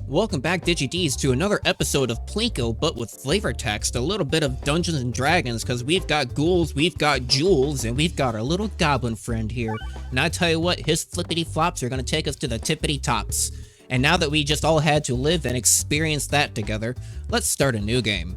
Welcome back, DigiDs, to another episode of Plinko, but with flavor text, a little bit of Dungeons and Dragons, because we've got ghouls, we've got jewels, and we've got our little goblin friend here. And I tell you what, his flippity flops are going to take us to the tippity tops. And now that we just all had to live and experience that together, let's start a new game.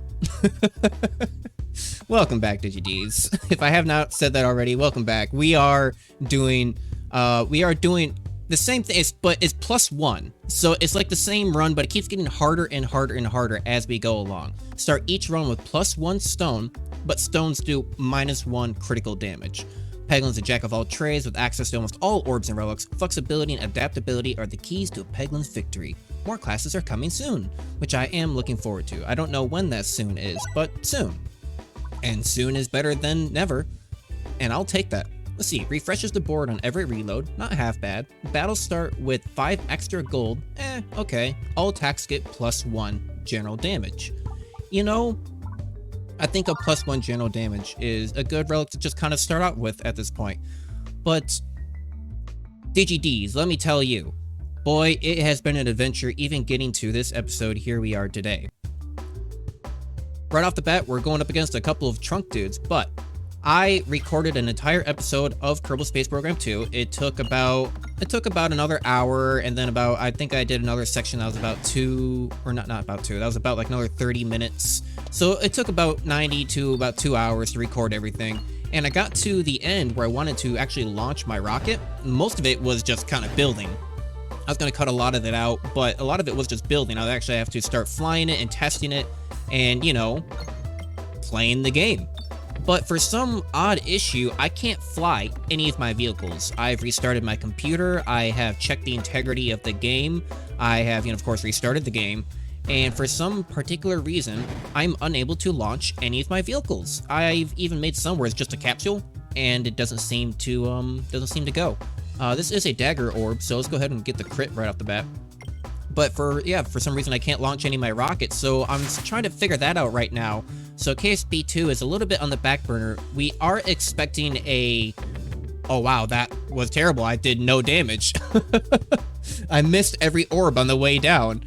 Welcome back, DigiDs. If I have not said that already, welcome back. We are doing the same thing, but it's +1. So it's like the same run, but it keeps getting harder and harder and harder as we go along. Start each run with +1 stone, but stones do -1 critical damage. Peglin's a jack of all trades with access to almost all orbs and relics. Flexibility and adaptability are the keys to Peglin's victory. More classes are coming soon, which I am looking forward to. I don't know when that soon is, but soon. And soon is better than never, and I'll take that. Let's see, refreshes the board on every reload, not half bad. Battles start with 5 extra gold, okay. All attacks get +1 general damage. You know, I think a +1 general damage is a good relic to just kind of start out with at this point. But, DigiDs, let me tell you, boy, it has been an adventure even getting to this episode. Here we are today. Right off the bat, we're going up against a couple of trunk dudes, but I recorded an entire episode of Kerbal Space Program 2. It took about another hour, and then I think I did another section that was about that was about like another 30 minutes. So it took about 90 to about 2 hours to record everything. And I got to the end where I wanted to actually launch my rocket. Most of it was just kind of building. I was going to cut a lot of it out, but a lot of it was just building. I would actually have to start flying it and testing it and, you know, playing the game. But for some odd issue, I can't fly any of my vehicles. I've restarted my computer, I have checked the integrity of the game, I have, of course, restarted the game, and for some particular reason, I'm unable to launch any of my vehicles. I've even made some where it's just a capsule, and it doesn't seem to go. This is a dagger orb, so let's go ahead and get the crit right off the bat. But for some reason I can't launch any of my rockets, so I'm trying to figure that out right now. So KSP2 is a little bit on the back burner. We are expecting oh wow, that was terrible. I did no damage. I missed every orb on the way down.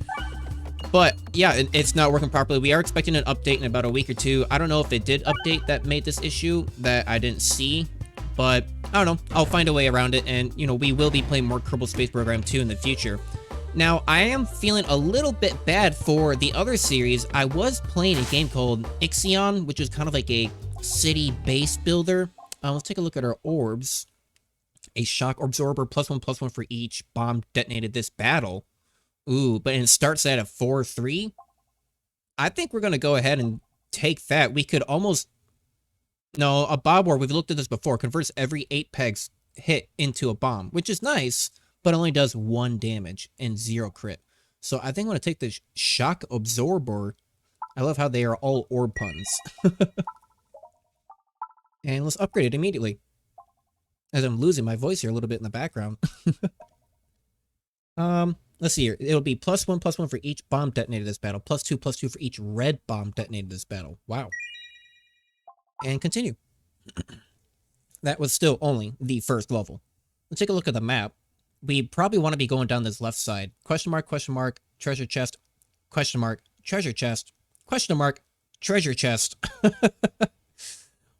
But yeah, it's not working properly. We are expecting an update in about a week or two. I don't know if it did update that made this issue that I didn't see, but I don't know. I'll find a way around it, and we will be playing more Kerbal Space Program 2 in the future. Now, I am feeling a little bit bad for the other series. I was playing a game called Ixion, which is kind of like a city base builder. Let's take a look at our orbs. A shock absorber, +1/+1 for each bomb detonated this battle. Ooh, but it starts at a 4/3. I think we're going to go ahead and take that. We could almost... No, a bomb orb, we've looked at this before, converts every 8 pegs hit into a bomb, which is nice, but only does 1 damage and 0 crit. So I think I'm going to take the shock absorber. I love how they are all orb puns. And let's upgrade it immediately. As I'm losing my voice here a little bit in the background. Let's see here. It'll be +1/+1 for each bomb detonated this battle. +2/+2 for each red bomb detonated this battle. Wow. And continue. That was still only the first level. Let's take a look at the map. We probably want to be going down this left side. Question mark, treasure chest, question mark, treasure chest, question mark, treasure chest.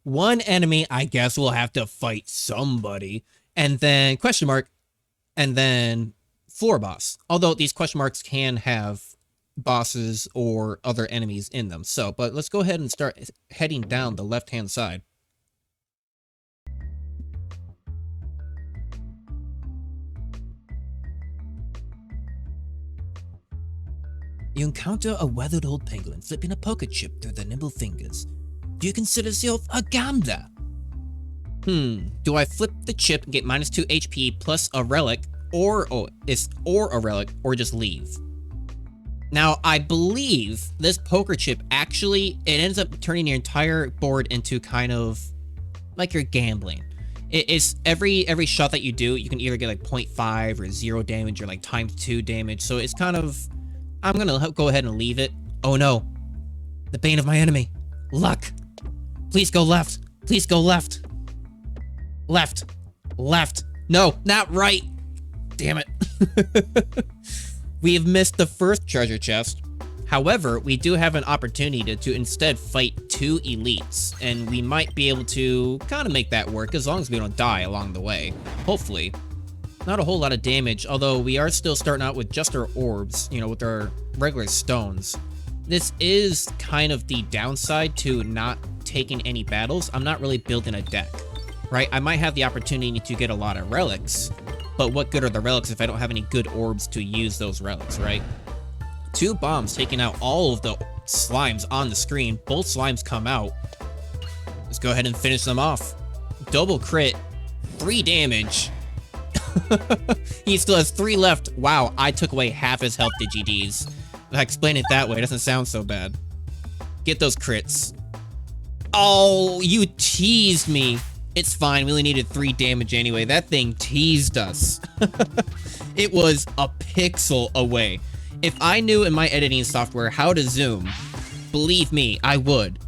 One enemy, I guess we'll have to fight somebody. And then question mark, and then floor boss. Although these question marks can have bosses or other enemies in them. So, but let's go ahead and start heading down the left-hand side. You encounter a weathered old penguin flipping a poker chip through their nimble fingers. Do you consider yourself a gambler? Do I flip the chip and get -2 HP plus a relic, or a relic, or just leave? Now, I believe this poker chip actually, it ends up turning your entire board into kind of like you're gambling. It's every shot that you do, you can either get like 0.5 or 0 damage or like ×2 damage. So it's kind of... I'm gonna go ahead and leave it. Oh no. The bane of my enemy. Luck. Please go left. Please go left. Left. Left. No, not right. Damn it. We have missed the first treasure chest. However, we do have an opportunity to instead fight 2 elites, and we might be able to kind of make that work as long as we don't die along the way. Hopefully. Not a whole lot of damage, although we are still starting out with just our orbs, you know, with our regular stones. This is kind of the downside to not taking any battles. I'm not really building a deck, right? I might have the opportunity to get a lot of relics, but what good are the relics if I don't have any good orbs to use those relics, right? 2 bombs taking out all of the slimes on the screen. Both slimes come out. Let's go ahead and finish them off. Double crit, 3 damage. He still has 3 left. Wow, I took away half his health, DGDs. I explain it that way, it doesn't sound so bad. Get those crits. Oh, you teased me. It's fine, we only needed 3 damage anyway. That thing teased us. It was a pixel away. If I knew in my editing software how to zoom, believe me, I would.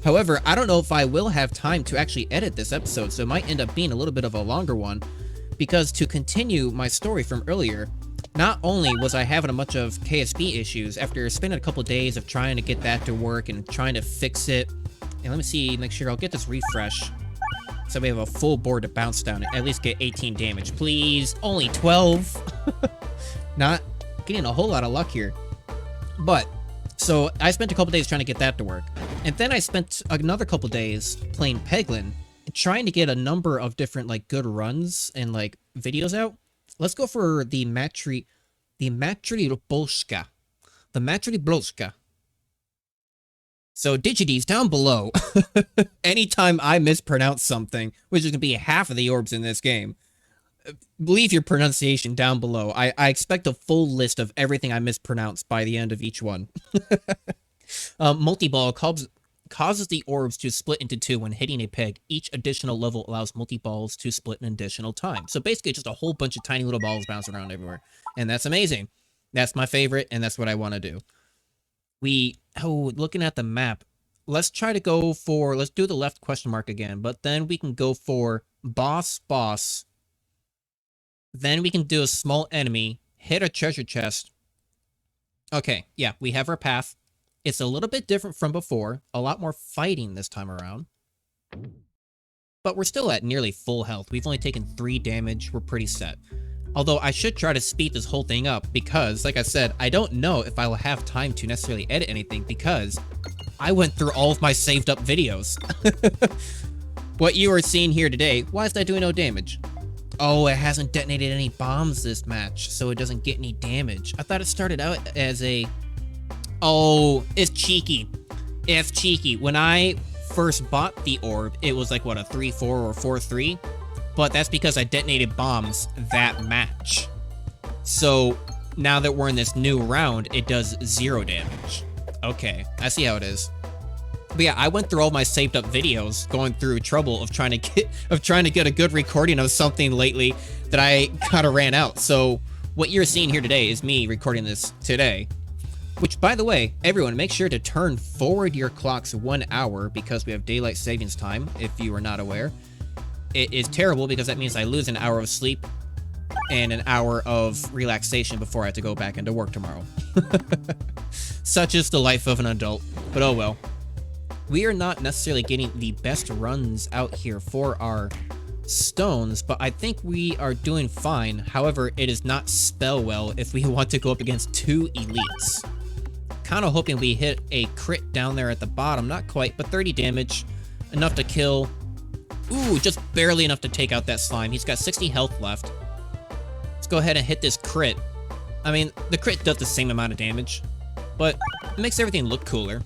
However, I don't know if I will have time to actually edit this episode, so it might end up being a little bit of a longer one, because to continue my story from earlier, not only was I having a bunch of KSP issues after spending a couple days of trying to get that to work and trying to fix it, and let me see, make sure I'll get this refresh, so we have a full board to bounce down and at least get 18 damage, please. Only 12. Not getting a whole lot of luck here. But, so I spent a couple days trying to get that to work. And then I spent another couple days playing Peglin, trying to get a number of different, like, good runs and, like, videos out. Let's go for the Matribolska. The Matribolska. So, Digides, down below, anytime I mispronounce something, which is going to be half of the orbs in this game, leave your pronunciation down below. I expect a full list of everything I mispronounced by the end of each one. Multi-ball causes the orbs to split into 2 when hitting a peg. Each additional level allows multi-balls to split an additional time. So basically just a whole bunch of tiny little balls bouncing around everywhere. And that's amazing. That's my favorite, and that's what I want to do. Looking at the map, let's try to go for, let's do the left question mark again, but then we can go for boss. Then we can do a small enemy, hit a treasure chest. Okay, yeah, we have our path. It's a little bit different from before. A lot more fighting this time around. But we're still at nearly full health. We've only taken 3 damage. We're pretty set. Although I should try to speed this whole thing up because, like I said, I don't know if I will have time to necessarily edit anything because I went through all of my saved up videos. What you are seeing here today, why is that doing no damage? Oh, it hasn't detonated any bombs this match, so it doesn't get any damage. I thought it started out as a... Oh, it's cheeky. It's cheeky. When I first bought the orb, it was like, what, a 3-4 or 4-3? But that's because I detonated bombs that match. So, now that we're in this new round, it does 0 damage. Okay, I see how it is. But yeah, I went through all my saved up videos, going through trouble of trying to get a good recording of something lately that I kind of ran out. So what you're seeing here today is me recording this today. Which, by the way, everyone, make sure to turn forward your clocks 1 hour because we have daylight savings time, if you are not aware. It is terrible because that means I lose an hour of sleep and an hour of relaxation before I have to go back into work tomorrow. Such is the life of an adult, but oh well. We are not necessarily getting the best runs out here for our stones, but I think we are doing fine. However, it is not spell well if we want to go up against 2 elites. Kind of hoping we hit a crit down there at the bottom. Not quite, but 30 damage. Enough to kill. Ooh, just barely enough to take out that slime. He's got 60 health left. Let's go ahead and hit this crit. I mean, the crit does the same amount of damage, but it makes everything look cooler.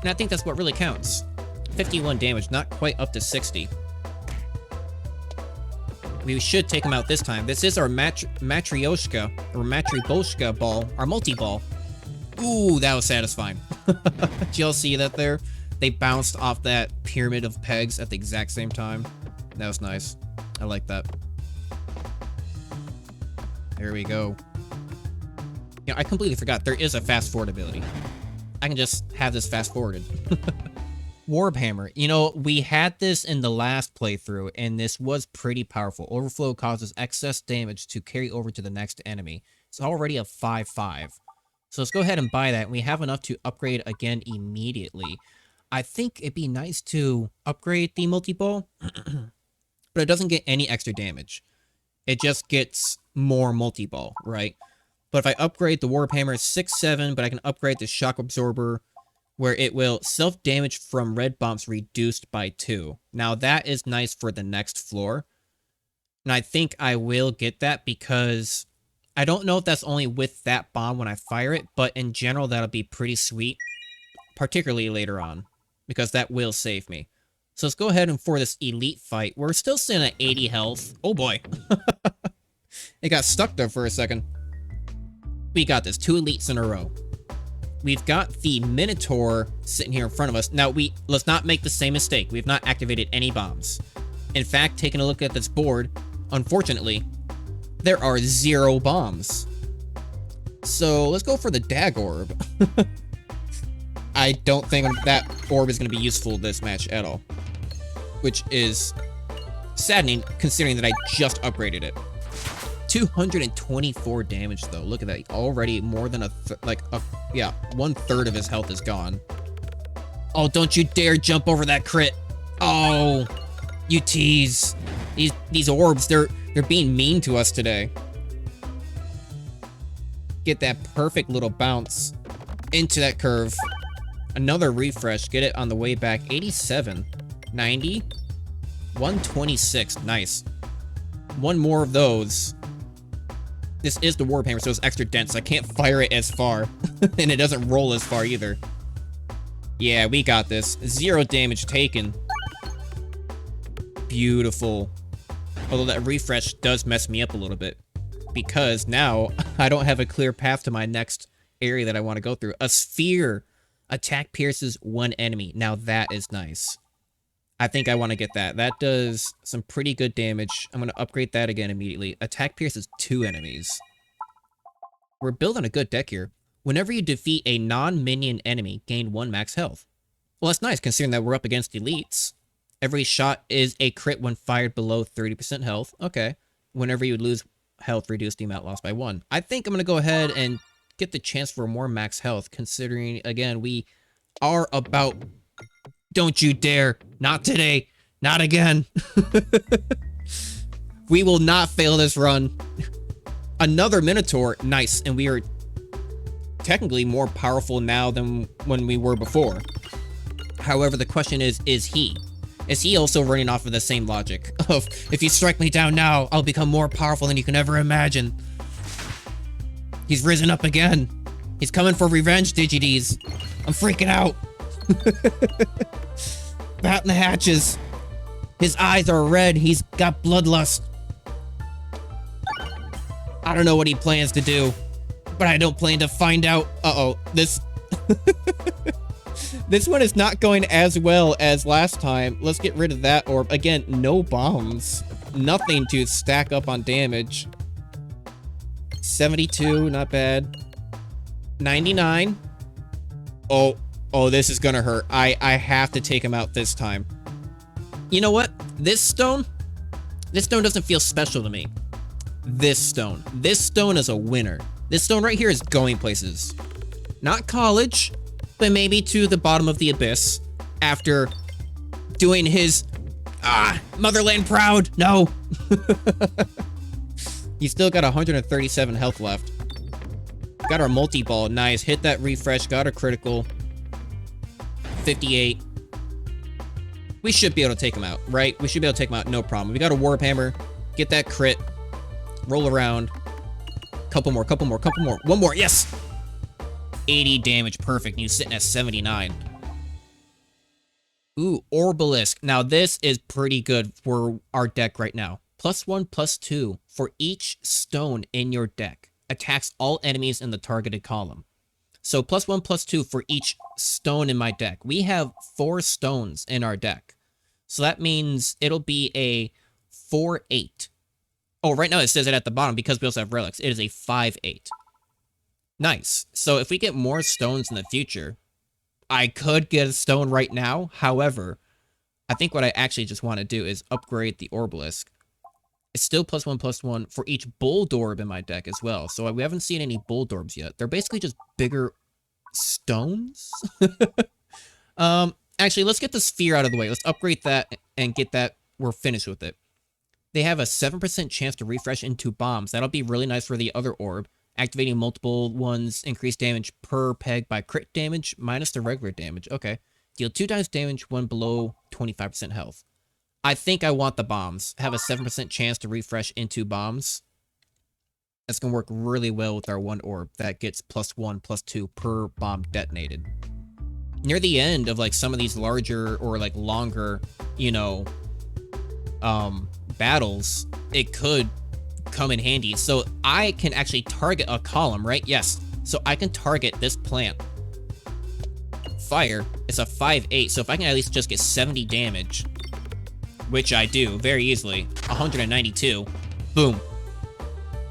And I think that's what really counts. 51 damage, not quite up to 60. We should take him out this time. This is our Matryoshka, or Matribolska ball, our multi-ball. Ooh, that was satisfying. Did y'all see that there? They bounced off that pyramid of pegs at the exact same time. That was nice. I like that. There we go. You know, I completely forgot there is a fast forward ability. I can just have this fast forwarded. Warbhammer. You know, we had this in the last playthrough, and this was pretty powerful. Overflow causes excess damage to carry over to the next enemy. It's already a 5-5. So let's go ahead and buy that. We have enough to upgrade again immediately. I think it'd be nice to upgrade the multi-ball, but it doesn't get any extra damage. It just gets more multi-ball, right? But if I upgrade the Warp Hammer 6-7, but I can upgrade the Shock Absorber, where it will self-damage from red bombs reduced by 2. Now that is nice for the next floor. And I think I will get that because I don't know if that's only with that bomb when I fire it, but in general that'll be pretty sweet, particularly later on, because that will save me. So let's go ahead and for this elite fight, we're still sitting at 80 health. Oh boy. It got stuck there for a second. We got this, 2 elites in a row. We've got the Minotaur sitting here in front of us. Now, let's not make the same mistake. We've not activated any bombs. In fact, taking a look at this board, unfortunately, there are 0 bombs. So let's go for the Dag Orb. I don't think that orb is going to be useful this match at all, which is saddening considering that I just upgraded it. 224 damage though. Look at that. Already more than yeah, 1/3 of his health is gone. Oh, don't you dare jump over that crit. Oh, you tease. These orbs, they're being mean to us today. Get that perfect little bounce into that curve. Another refresh. Get it on the way back. 87, 90, 126. Nice. One more of those. This is the Warp Hammer, so it's extra dense. I can't fire it as far, and it doesn't roll as far either. Yeah, we got this. 0 damage taken. Beautiful. Although that refresh does mess me up a little bit, because now I don't have a clear path to my next area that I want to go through. A sphere. Attack pierces 1 enemy. Now that is nice. I think I want to get that. That does some pretty good damage. I'm going to upgrade that again immediately. Attack pierces 2 enemies. We're building a good deck here. Whenever you defeat a non-minion enemy, gain 1 max health. Well, that's nice considering that we're up against elites. Every shot is a crit when fired below 30% health. Okay. Whenever you lose health, reduce the amount lost by 1. I think I'm going to go ahead and get the chance for more max health, considering, again, we are about... Don't you dare. Not today. Not again. We will not fail this run. Another Minotaur. Nice. And we are technically more powerful now than when we were before. However, the question is he? Is he also running off of the same logic of, if you strike me down now, I'll become more powerful than you can ever imagine? He's risen up again. He's coming for revenge, Digides. I'm freaking out. Batten the hatches. His eyes are red. He's got bloodlust. I don't know what he plans to do, but I don't plan to find out. Uh-oh. This one is not going as well as last time. Let's get rid of that orb. Again, no bombs. Nothing to stack up on damage. 72, not bad. 99. Oh, this is gonna hurt. I have to take him out this time. You know what? This stone doesn't feel special to me. This stone is a winner. This stone right here is going places. Not college, but maybe to the bottom of the abyss after doing his motherland proud. No. He's still got 137 health left. Got our multi-ball. Nice. Hit that refresh. Got a critical. 58. We should be able to take him out, right? We should be able to take him out, no problem. We got a Warp Hammer. Get that crit. Roll around. Couple more. One more. Yes! 80 damage. Perfect. And he's sitting at 79. Ooh, Orbalisk. Now, this is pretty good for our deck right now. +1, +2 for each stone in your deck. Attacks all enemies in the targeted column. So +1, +2 for each stone in my deck. We have 4 stones in our deck. So that means it'll be a 4-8. Oh, right now it says it at the bottom because we also have relics. It is a 5-8. Nice. So if we get more stones in the future, I could get a stone right now. However, I think what I actually just want to do is upgrade the Orbalisk. It's still +1/+1 for each Bulldorb in my deck as well. So we haven't seen any Bulldorbs yet. They're basically just bigger stones. Actually, let's get the sphere out of the way. Let's upgrade that and get that. We're finished with it. They have a 7% chance to refresh into bombs. That'll be really nice for the other orb. Activating multiple ones, increase damage per peg by crit damage minus the regular damage. Okay. Deal 2 times damage when below 25% health. I think I want the bombs. Have a 7% chance to refresh into bombs. That's going to work really well with our one orb that gets +1/+2 per bomb detonated. Near the end of like some of these larger or like longer, you know, battles, it could come in handy. So I can actually target a column, right? Yes. So I can target this plant. Fire. It's a 5/8. So if I can at least just get 70 damage, which I do very easily, 192, boom.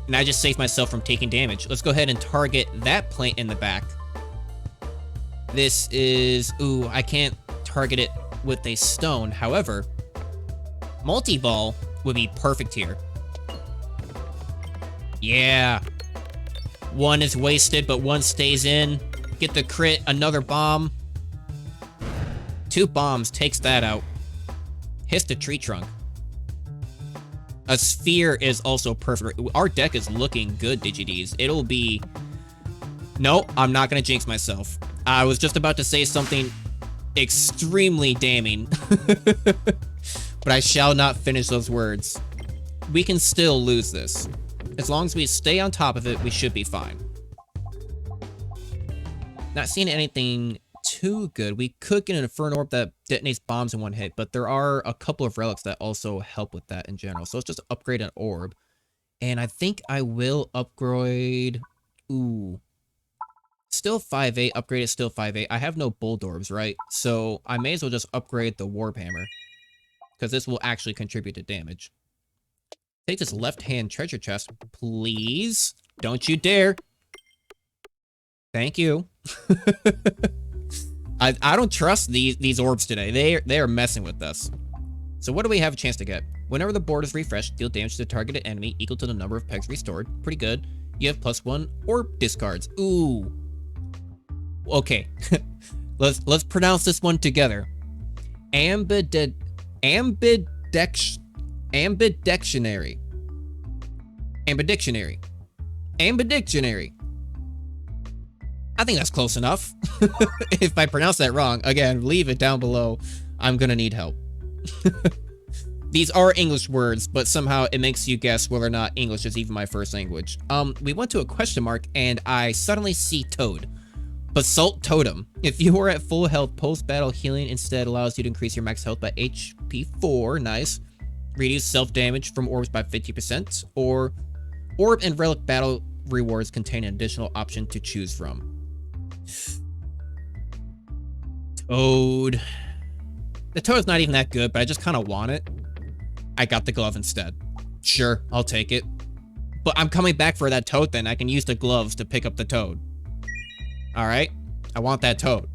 And I just saved myself from taking damage. Let's go ahead and target that plant in the back. This is, ooh, I can't target it with a stone. However, multi-ball would be perfect here. Yeah. One is wasted, but one stays in. Get the crit, another bomb. 2 bombs takes that out. Hits the tree trunk. A sphere is also perfect. Our deck is looking good, DigiDs. It'll be... No, I'm not going to jinx myself. I was just about to say something extremely damning. But I shall not finish those words. We can still lose this. As long as we stay on top of it, we should be fine. Not seeing anything too good. We could get an Inferno Orb that detonates bombs in one hit, but there are a couple of relics that also help with that in general. So let's just upgrade an orb. And I think I will upgrade... Ooh. Still 5/8. Upgrade is still 5/8. I have no Bulldorbs, right? So I may as well just upgrade the Warhammer, because this will actually contribute to damage. Take this left-hand treasure chest, please. Don't you dare. Thank you. I don't trust these orbs today. They are messing with us. So what do we have a chance to get? Whenever the board is refreshed, deal damage to the targeted enemy equal to the number of pegs restored. Pretty good. You have +1 orb discards. Ooh. Okay. let's pronounce this one together. Ambidextrary. I think that's close enough. If I pronounce that wrong, again, leave it down below. I'm gonna need help. These are English words, but somehow it makes you guess whether or not English is even my first language. We went to a question mark, and I suddenly see Toad. Basalt Totem. If you are at full health, post-battle healing instead allows you to increase your max health by HP 4. Nice. Reduce self-damage from orbs by 50%. Or orb and relic battle rewards contain an additional option to choose from. Toad. The Toad's not even that good, but I just kind of want it. I got the glove instead. Sure, I'll take it. But I'm coming back for that Toad then. I can use the gloves to pick up the Toad. Alright, I want that Toad.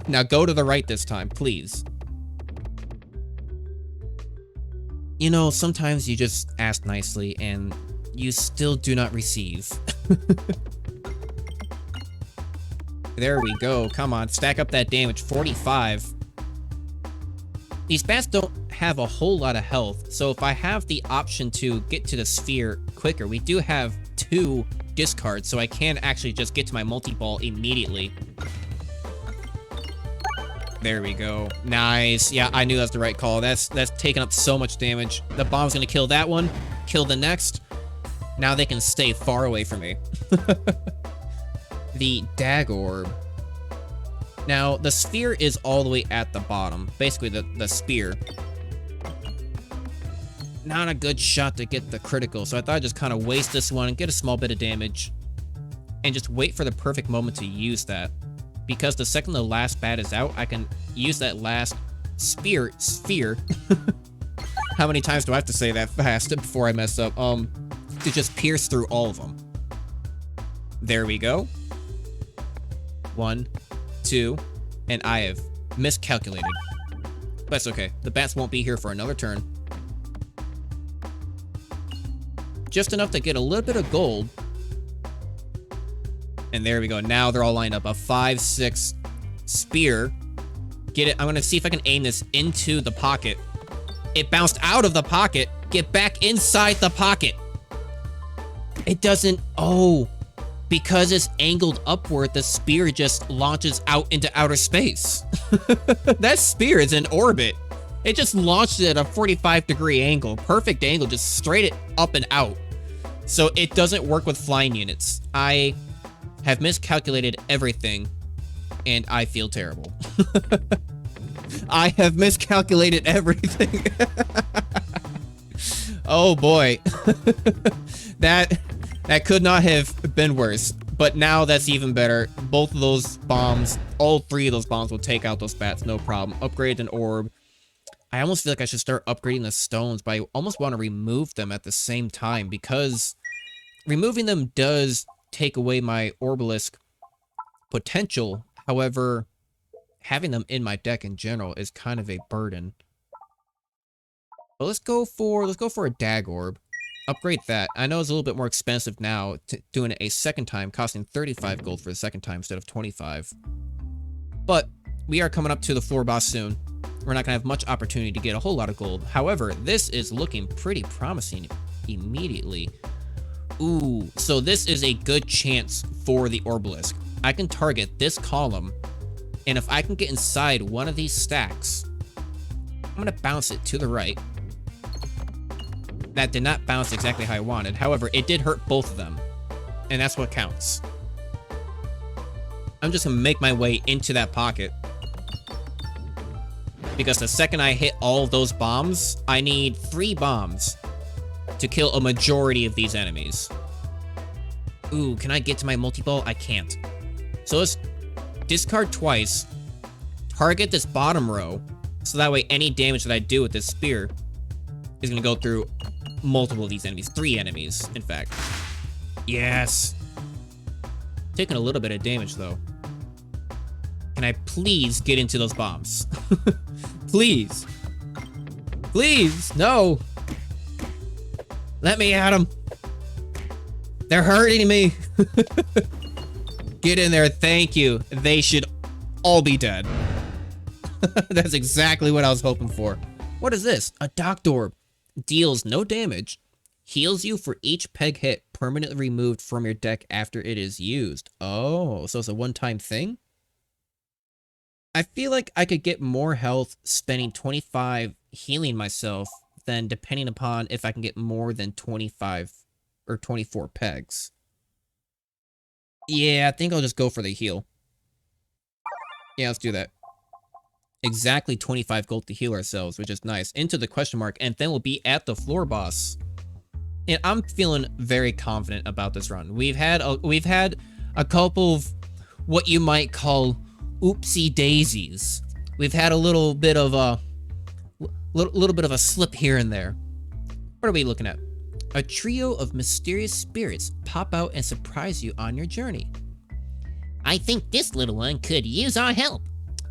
Now go to the right this time, please. You know, sometimes you just ask nicely and you still do not receive. There we go. Come on, stack up that damage. 45. These bats don't have a whole lot of health, so if I have the option to get to the sphere quicker, we do have 2 discards, so I can actually just get to my multi-ball immediately. There we go. Nice. Yeah, I knew that's the right call. That's taking up so much damage. The bomb's gonna kill that one, kill the next. Now they can stay far away from me. The Dag Orb. Now, the sphere is all the way at the bottom. Basically, the spear. Not a good shot to get the critical, so I thought I'd just kind of waste this one and get a small bit of damage. And just wait for the perfect moment to use that. Because the second the last bat is out, I can use that last sphere. How many times do I have to say that fast before I mess up? To just pierce through all of them. There we go. 1, 2, and I have miscalculated. But that's okay. The bats won't be here for another turn. just enough to get a little bit of gold. And there we go. Now they're all lined up. A 5-6 spear. Get it. I'm going to see if I can aim this into the pocket. It bounced out of the pocket. Get back inside the pocket. It doesn't. Oh, because it's angled upward, the spear just launches out into outer space. That spear is in orbit. It just launched it at a 45-degree angle. Perfect angle, just straight it up and out. So it doesn't work with flying units. I have miscalculated everything, and I feel terrible. I have miscalculated everything. Oh boy. That could not have been worse. But now that's even better. Both of those bombs, all three of those bombs will take out those bats, no problem. Upgrade an orb. I almost feel like I should start upgrading the stones, but I almost want to remove them at the same time because removing them does take away my Orbalisk potential. However, having them in my deck in general is kind of a burden. But let's go for a Dag Orb. Upgrade that. I know it's a little bit more expensive now, doing it a second time, costing 35 gold for the second time instead of 25. But we are coming up to the floor boss soon. We're not going to have much opportunity to get a whole lot of gold. However, this is looking pretty promising immediately. Ooh, so this is a good chance for the Orbalisk. I can target this column, and if I can get inside one of these stacks, I'm going to bounce it to the right. That did not bounce exactly how I wanted. However, it did hurt both of them, and that's what counts. I'm just going to make my way into that pocket. Because the second I hit all of those bombs, I need 3 bombs to kill a majority of these enemies. Ooh, can I get to my multi-ball? I can't. So let's discard twice, target this bottom row, so that way any damage that I do with this spear is going to go through multiple of these enemies. 3 enemies, in fact. Yes. Taking a little bit of damage, though. Can I please get into those bombs? Please. Please, no. Let me at them. They're hurting me. Get in there, thank you. They should all be dead. That's exactly what I was hoping for. What is this? A Doctor Orb. Deals no damage. Heals you for each peg hit permanently removed from your deck after it is used. Oh, so it's a one-time thing? I feel like I could get more health spending 25 healing myself than depending upon if I can get more than 25 or 24 pegs. Yeah, I think I'll just go for the heal. Yeah, let's do that. Exactly 25 gold to heal ourselves, which is nice. Into the question mark, and then we'll be at the floor boss. And I'm feeling very confident about this run. We've had a couple of what you might call oopsie daisies. We've had a little bit of a slip here and there. What are we looking at? A trio of mysterious spirits pop out and surprise you on your journey. I think this little one could use our help.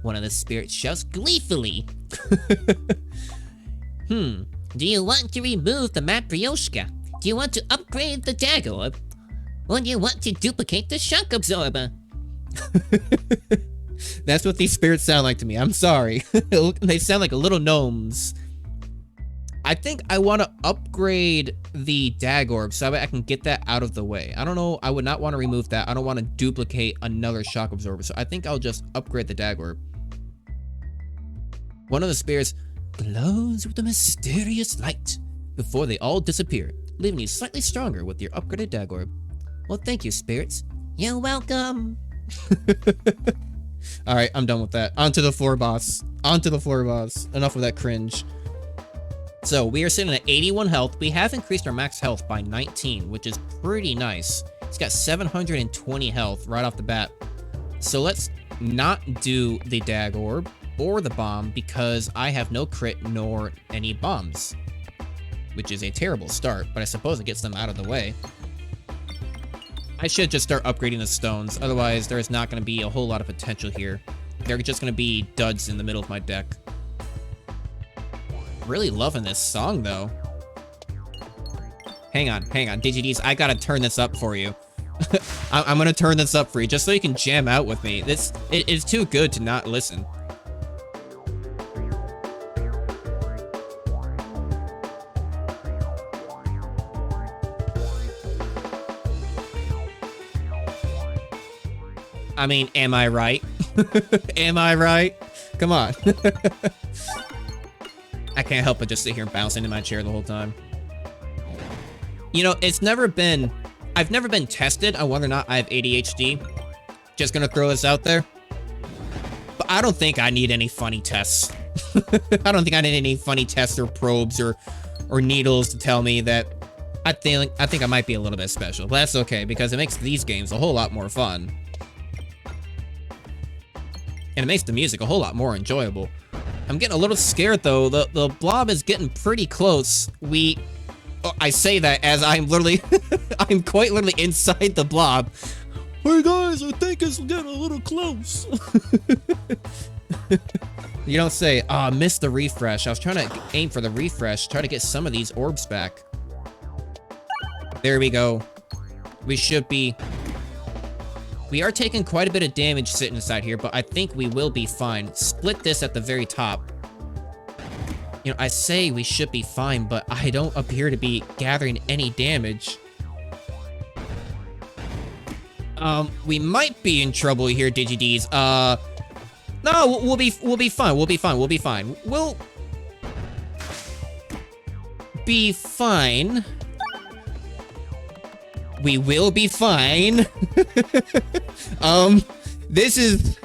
One of the spirits shouts gleefully. Do you want to remove the Matryoshka? Do you want to upgrade the Dag Orb? Or do you want to duplicate the Shock Absorber? That's what these spirits sound like to me. I'm sorry. They sound like little gnomes. I think I want to upgrade the Dag Orb so that I can get that out of the way. I don't know. I would not want to remove that. I don't want to duplicate another Shock Absorber. So I think I'll just upgrade the Dag Orb. One of the spirits glows with a mysterious light before they all disappear, leaving you slightly stronger with your upgraded Dag Orb. Well, thank you, spirits. You're welcome. Alright, I'm done with that. On to the floor boss. On to the floor boss. Enough of that cringe. So, we are sitting at 81 health. We have increased our max health by 19, which is pretty nice. It's got 720 health right off the bat. So, let's not do the Dag Orb or the bomb because I have no crit nor any bombs, which is a terrible start, but I suppose it gets them out of the way. I should just start upgrading the stones, otherwise there is not going to be a whole lot of potential here. They're just going to be duds in the middle of my deck. Really loving this song, though. Hang on. DGDs, I gotta turn this up for you. I'm gonna turn this up for you, just so you can jam out with me. It is too good to not listen. I mean, am I right? Am I right? Come on. I can't help but just sit here and bounce into my chair the whole time. You know, I've never been tested on whether or not I have ADHD. Just gonna throw this out there. But I don't think I need any funny tests. I don't think I need any funny tests or probes or needles to tell me that I think I might be a little bit special. But that's okay, because it makes these games a whole lot more fun. And it makes the music a whole lot more enjoyable. I'm getting a little scared though. The blob is getting pretty close. I say that as I'm literally, I'm quite literally inside the blob. Hey guys, I think it's getting a little close. You don't say, oh, I missed the refresh. I was trying to aim for the refresh, try to get some of these orbs back. There we go. We are taking quite a bit of damage sitting inside here, but I think we will be fine. Split this at the very top. You know, I say we should be fine, but I don't appear to be gathering any damage. We might be in trouble here, DigiDs. No, we'll be fine. We'll be fine. We'll be fine. We'll be fine. We will be fine. This is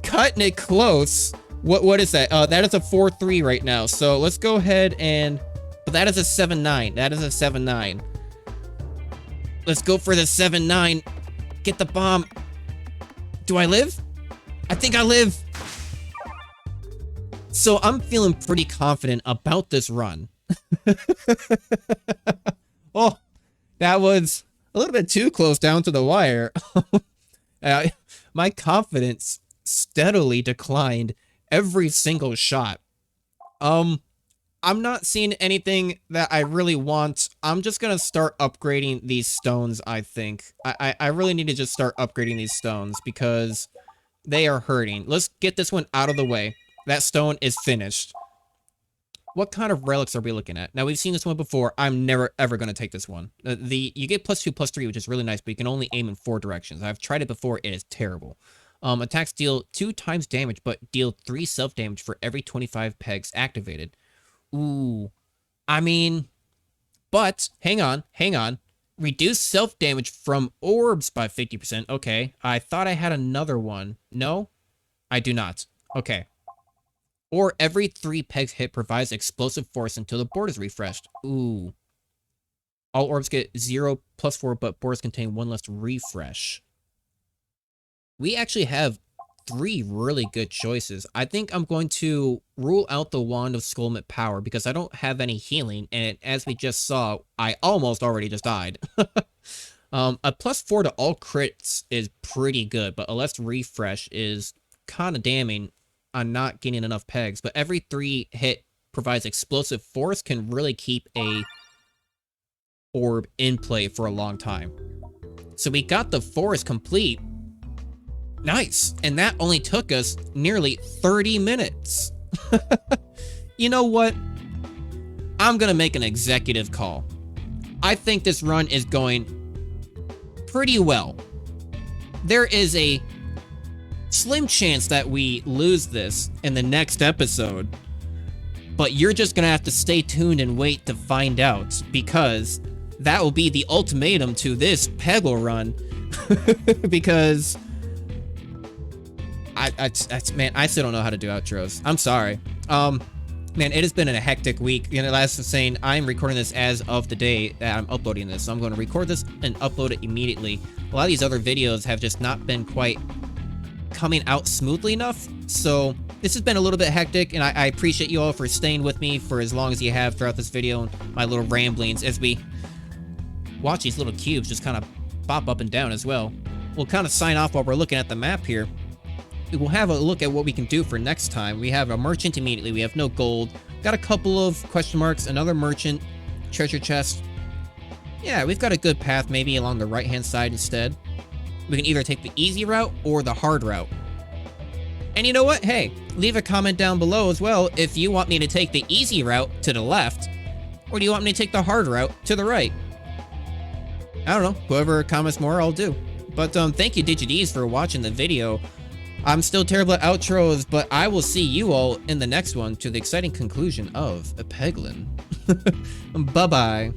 cutting it close. What is that? That is a 4-3 right now. So let's go ahead and, but that is a 7-9. That is a 7-9. Let's go for the 7-9. Get the bomb. Do I live? I think I live. So I'm feeling pretty confident about this run. Oh, that was a little bit too close down to the wire. My confidence steadily declined every single shot. I'm not seeing anything that I really want. I'm just gonna start upgrading these stones, I think. I really need to just start upgrading these stones because they are hurting. Let's get this one out of the way. That stone is finished. What kind of relics are we looking at? Now, we've seen this one before. I'm never, ever going to take this one. You get +2, +3, which is really nice, but you can only aim in 4 directions. I've tried it before. It is terrible. Attacks deal 2 times damage, but deal 3 self-damage for every 25 pegs activated. Ooh. I mean, but, hang on. Reduce self-damage from orbs by 50%. Okay, I thought I had another one. No, I do not. Okay. Or every 3 pegs hit provides explosive force until the board is refreshed. Ooh. All orbs get 0 +4, but boards contain 1 less refresh. We actually have 3 really good choices. I think I'm going to rule out the Wand of Skullmet Power because I don't have any healing, and as we just saw, I almost already just died. A +4 to all crits is pretty good, but a less refresh is kind of damning on not getting enough pegs. But every 3 hit provides explosive force can really keep a orb in play for a long time. So we got the forest complete. Nice. And that only took us nearly 30 minutes. You know what? I'm gonna make an executive call. I think this run is going pretty well. There is a slim chance that we lose this in the next episode, but you're just gonna have to stay tuned and wait to find out, because that will be the ultimatum to this Peglin run. Because man, I still don't know how to do outros. I'm sorry. Man, it has been a hectic week. You know, as I was saying, I'm recording this as of the day that I'm uploading this, so I'm going to record this and upload it immediately. A lot of these other videos have just not been quite coming out smoothly enough, so this has been a little bit hectic, and I appreciate you all for staying with me for as long as you have throughout this video and my little ramblings as we watch these little cubes just kind of pop up and down as well. We'll kind of sign off while we're looking at the map here. We'll have a look at what we can do for next time. We have a merchant immediately. We have no gold. Got a couple of question marks, another merchant, treasure chest. Yeah, we've got a good path maybe along the right-hand side instead. We can either take the easy route or the hard route. And you know what? Hey, leave a comment down below as well if you want me to take the easy route to the left, or do you want me to take the hard route to the right? I don't know. Whoever comments more, I'll do. But thank you, DigiDs, for watching the video. I'm still terrible at outros, but I will see you all in the next one to the exciting conclusion of Peglin. Bye-bye.